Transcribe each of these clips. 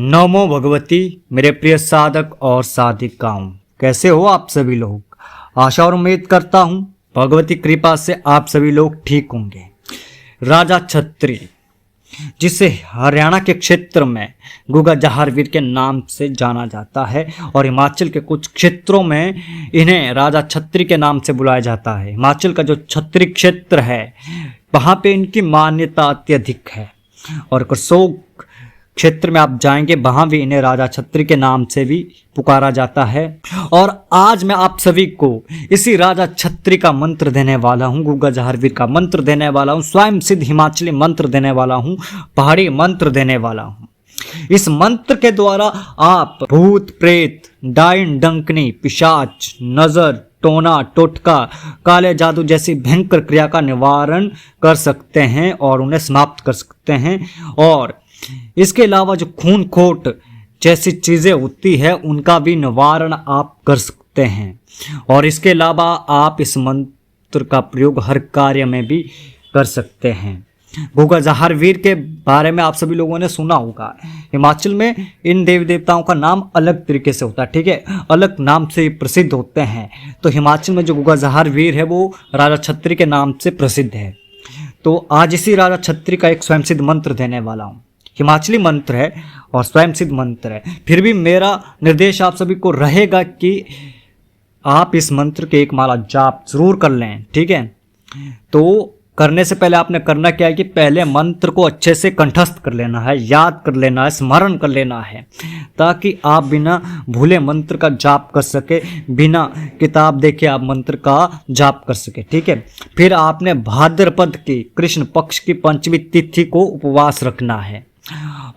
नमो भगवती। मेरे प्रिय साधक और साधिकाओं, कैसे हो आप सभी लोग। आशा और उम्मीद करता हूँ भगवती कृपा से आप सभी लोग ठीक होंगे। राजा छत्री, जिसे हरियाणा के क्षेत्र में गुगा जहारवीर के नाम से जाना जाता है और हिमाचल के कुछ क्षेत्रों में इन्हें राजा छत्री के नाम से बुलाया जाता है। हिमाचल का जो छत्री क्षेत्र है वहाँ पे इनकी मान्यता अत्यधिक है और करसोग क्षेत्र में आप जाएंगे वहां भी इन्हें राजा छत्री के नाम से भी पुकारा जाता है। और आज मैं आप सभी को इसी राजा छत्री का मंत्र देने वाला हूं, गुगा जहारवीर का मंत्र देने वाला हूं, स्वयं सिद्ध हिमाचली मंत्र देने वाला हूं, पहाड़ी मंत्र देने वाला हूं। इस मंत्र के द्वारा आप भूत प्रेत, डायन डंकनी, पिशाच, नजर, टोना, टोटका, काले जादू जैसी भयंकर क्रिया का निवारण कर सकते हैं और उन्हें समाप्त कर सकते हैं। और इसके अलावा जो खून खोट जैसी चीजें होती है उनका भी निवारण आप कर सकते हैं। और इसके अलावा आप इस मंत्र का प्रयोग हर कार्य में भी कर सकते हैं। गुगा जहारवीर के बारे में आप सभी लोगों ने सुना होगा। हिमाचल में इन देवी देवताओं का नाम अलग तरीके से होता है, ठीक है, अलग नाम से प्रसिद्ध होते हैं। तो हिमाचल में जो गुगा जहारवीर है वो राजा छत्री के नाम से प्रसिद्ध है। तो आज इसी राजा छत्री का एक स्वयं सिद्ध मंत्र देने वाला हूँ। हिमाचली मंत्र है और स्वयं सिद्ध मंत्र है, फिर भी मेरा निर्देश आप सभी को रहेगा कि आप इस मंत्र के एक माला जाप जरूर कर लें, ठीक है। तो करने से पहले आपने करना क्या है कि पहले मंत्र को अच्छे से कंठस्थ कर लेना है, याद कर लेना है, स्मरण कर लेना है, ताकि आप बिना भूले मंत्र का जाप कर सके, बिना किताब देखे आप मंत्र का जाप कर सके, ठीक है। फिर आपने भाद्रपद की कृष्ण पक्ष की पंचमी तिथि को उपवास रखना है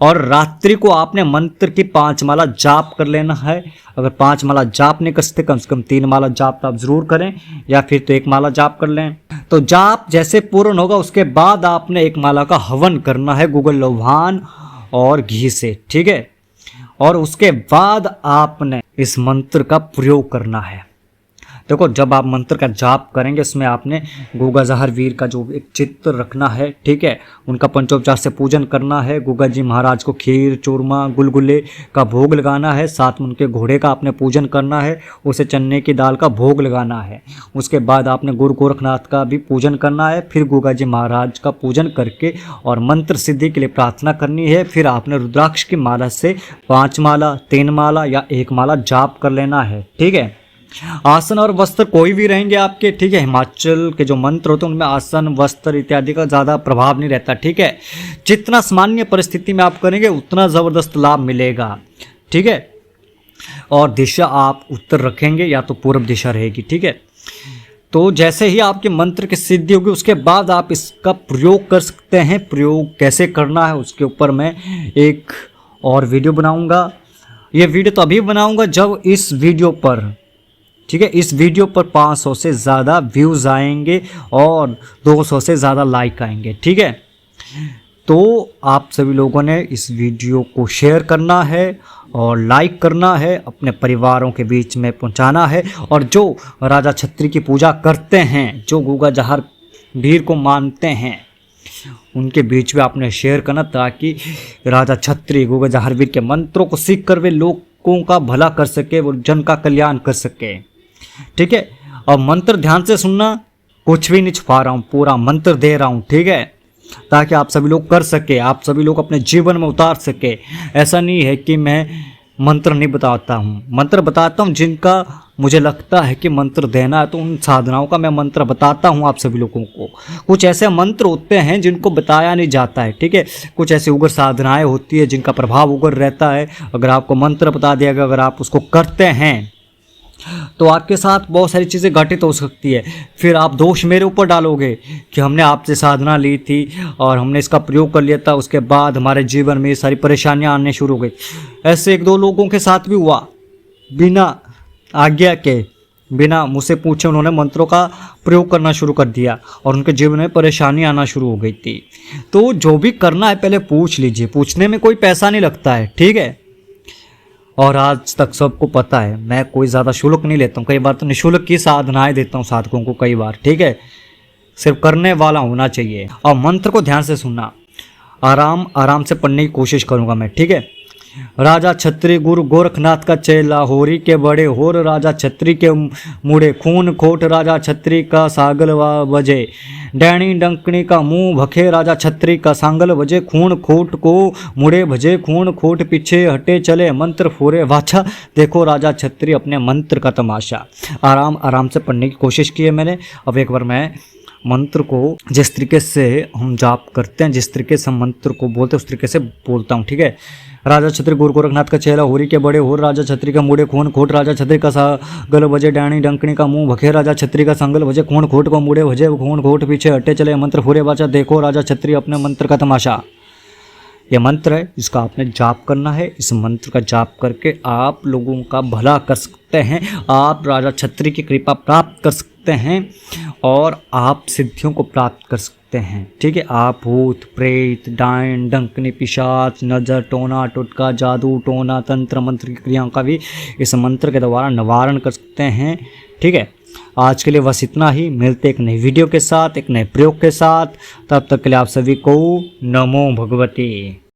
और रात्रि को आपने मंत्र की 5 माला जाप कर लेना है। अगर 5 माला जाप नहीं कर सकते कम से कम 3 माला जाप तो आप जरूर करें, या फिर तो 1 माला जाप कर लें। तो जाप जैसे पूर्ण होगा उसके बाद आपने 1 माला का हवन करना है गुगल लोभान और घी से, ठीक है। और उसके बाद आपने इस मंत्र का प्रयोग करना है। देखो, जब आप मंत्र का जाप करेंगे उसमें आपने गुगा जहारवीर का जो एक चित्र रखना है, ठीक है, उनका पंचोपचार से पूजन करना है। गुगा जी महाराज को खीर, चूरमा, गुलगुले का भोग लगाना है, साथ में उनके घोड़े का आपने पूजन करना है, उसे चने की दाल का भोग लगाना है। उसके बाद आपने गुरु गोरखनाथ का भी पूजन करना है, फिर गुगा जी महाराज का पूजन करके और मंत्र सिद्धि के लिए प्रार्थना करनी है। फिर आपने रुद्राक्ष की माला से 5 माला, 3 माला या 1 माला जाप कर लेना है, ठीक है। आसन और वस्त्र कोई भी रहेंगे आपके, ठीक है। हिमाचल के जो मंत्र होते हैं उनमें आसन, वस्त्र इत्यादि का ज़्यादा प्रभाव नहीं रहता, ठीक है। जितना सामान्य परिस्थिति में आप करेंगे उतना ज़बरदस्त लाभ मिलेगा, ठीक है। और दिशा आप उत्तर रखेंगे या तो पूर्व दिशा रहेगी, ठीक है। तो जैसे ही आपके मंत्र की सिद्धि होगी उसके बाद आप इसका प्रयोग कर सकते हैं। प्रयोग कैसे करना है उसके ऊपर मैं एक और वीडियो बनाऊँगा। ये वीडियो तो अभी बनाऊँगा जब इस वीडियो पर, ठीक है, इस वीडियो पर 500 से ज़्यादा व्यूज़ आएंगे और 200 से ज़्यादा लाइक आएंगे, ठीक है। तो आप सभी लोगों ने इस वीडियो को शेयर करना है और लाइक करना है, अपने परिवारों के बीच में पहुंचाना है। और जो राजा छत्री की पूजा करते हैं, जो गुगा जहारवीर को मानते हैं, उनके बीच में आपने शेयर करना, ताकि राजा छत्री गुगा जहारवीर के मंत्रों को सीख कर वे लोगों का भला कर सके, वो जन का कल्याण कर सके, ठीक है। और मंत्र ध्यान से सुनना, कुछ भी नहीं छुपा रहा हूँ, पूरा मंत्र दे रहा हूँ, ठीक है, ताकि आप सभी लोग कर सके, आप सभी लोग अपने जीवन में उतार सके। ऐसा नहीं है कि मैं मंत्र नहीं बताता हूँ, मंत्र बताता हूँ जिनका मुझे लगता है कि मंत्र देना है, तो उन साधनाओं का मैं मंत्र बताता हूँ आप सभी लोगों को। कुछ ऐसे मंत्र होते हैं जिनको बताया नहीं जाता है, ठीक है। कुछ ऐसी उग्र साधनाएं होती है जिनका प्रभाव उग्र रहता है। अगर आपको मंत्र बता दिया गया, अगर आप उसको करते हैं तो आपके साथ बहुत सारी चीज़ें घटित हो सकती है। फिर आप दोष मेरे ऊपर डालोगे कि हमने आपसे साधना ली थी और हमने इसका प्रयोग कर लिया था, उसके बाद हमारे जीवन में ये सारी परेशानियां आने शुरू हो गई। ऐसे 1-2 लोगों के साथ भी हुआ, बिना आज्ञा के, बिना मुझसे पूछे उन्होंने मंत्रों का प्रयोग करना शुरू कर दिया और उनके जीवन में परेशानी आना शुरू हो गई थी। तो जो भी करना है पहले पूछ लीजिए, पूछने में कोई पैसा नहीं लगता है, ठीक है। और आज तक सबको पता है मैं कोई ज़्यादा शुल्क नहीं लेता हूँ, कई बार तो निःशुल्क की साधनाएं देता हूँ साधकों को कई बार, ठीक है। सिर्फ करने वाला होना चाहिए और मंत्र को ध्यान से सुनना, आराम आराम से पढ़ने की कोशिश करूँगा मैं, ठीक है। राजा छत्री गुरु गोरखनाथ का चेला, होरी के बड़े होर राजा छत्री के मुड़े, खून खोट राजा छत्री का सागल बजे, डैनी डंकनी का मुंह भखे राजा छत्री का सांगल बजे, खून खोट को मुड़े भजे, खून खोट पीछे हटे चले, मंत्र फोरे वाचा। देखो राजा छत्री अपने मंत्र का तमाशा। आराम आराम से पढ़ने की कोशिश की है मैंने। अब एक बार मैं मंत्र को जिस तरीके से हम जाप करते हैं, जिस तरीके से हम मंत्र को बोलते हैं, उस तरीके से बोलता हूँ, ठीक है। राजा छत्री गुरु गोरखनाथ का चेला, होरी के बड़े होर राजा छत्री का मुड़े, खून खोट राजा छत्री का सागल बजे, डाणी डंकनी का मुंह भखे राजा छत्री का संगल बजे, खून खोट को मुड़े भजे, खून खोट पीछे हटे चले, मंत्र फूरे बाचा। देखो राजा छत्री अपने मंत्र का तमाशा। ये मंत्र है जिसका आपने जाप करना है। इस मंत्र का जाप करके आप लोगों का भला कर सकते हैं, आप राजा छत्री की कृपा प्राप्त कर सकते हैं और आप सिद्धियों को प्राप्त कर सकते हैं, ठीक है। आप भूत प्रेत डायन डंकनी पिशाच नजर टोना टोटका जादू टोना तंत्र मंत्र की क्रियाओं का भी इस मंत्र के द्वारा निवारण कर सकते हैं, ठीक है। आज के लिए बस इतना ही। मिलते एक नई वीडियो के साथ, एक नए प्रयोग के साथ। तब तक के लिए आप सभी को नमो भगवती।